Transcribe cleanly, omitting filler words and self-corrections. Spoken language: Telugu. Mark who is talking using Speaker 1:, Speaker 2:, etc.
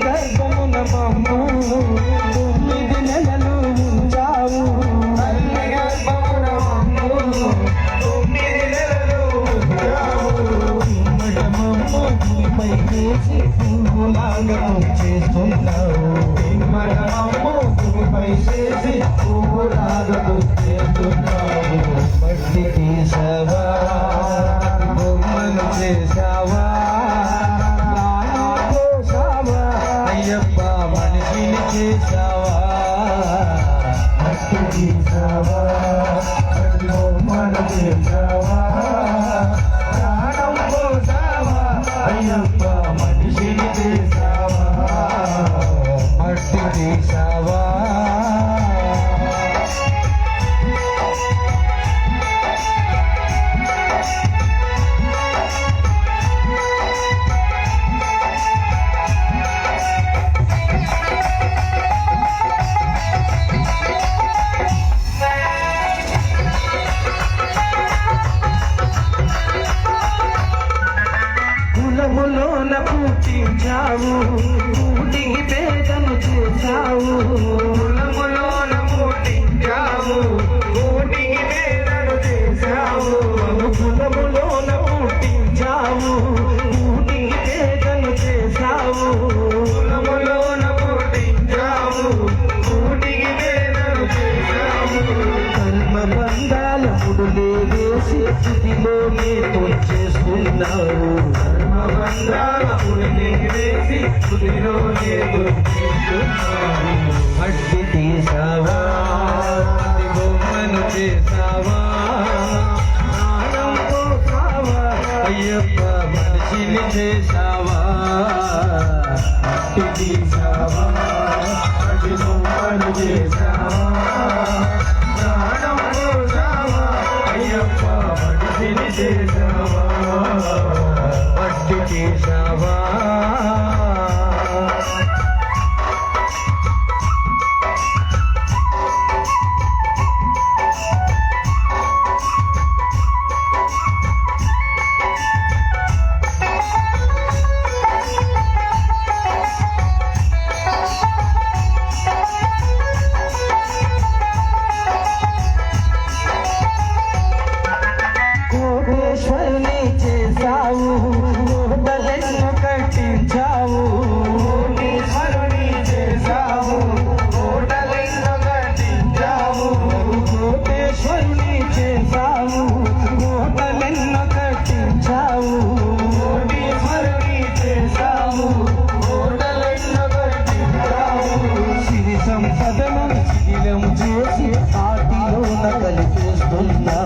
Speaker 1: గర్భమున మమ్ము 9 నెలలు ఉంచావు తల్లి గర్భమున మమ్ము 9 నెలలు ఉంచావు మమ్ము భూమిపై వేసి పువ్వులాగా చేస్తున్నావు మమ్ము భూమిపై చేసి పువ్వులాగా చేస్తున్నావు మట్టి తీసావా బొమ్మను చేసావా అయ్యప్ప మనిషిని చేసావా మట్టి తీసావా బొమ్మను చేసావా ప్రాణం పోసావా అయ్యప్ప మనిషిని చేసావా మట్టి తీసావా కులములోన పుట్టించావు కూటికి పేదను చేశావు కులములోన పుట్టించావు కూటికి పేదను చేశావు కులములోన పుట్టించావు కూటికి పేదను చేశావు కులములోన పుట్టించావు కూటికి పేదను చేశావు కర్మ బంధాల ముడులే వేసి స్థితిలోనే తొచ్చేస్తున్నావు మట్టి తీసావా బొమ్మను చేసావా ప్రాణం పోసావా అయ్యప్ప మనిషిని చేసావా మట్టి తీసావా బొమ్మను చేసావా ప్రాణం పోసావా అయ్యప్ప మనిషిని చేసావా మట్టి చేసావా కోటేశ్వరుని చేసావు కోటలను కట్టించావు కోటేశ్వరుని చేసావు కోటలను కట్టించావు కోటేశ్వరుని చేసావు కోటలను కట్టించావు కోటేశ్వరుని చేసావు కోటలను కట్టించావు సిరి సంపదను శిథిలం చేసి ఆటిలోన కలిపేస్తున్నా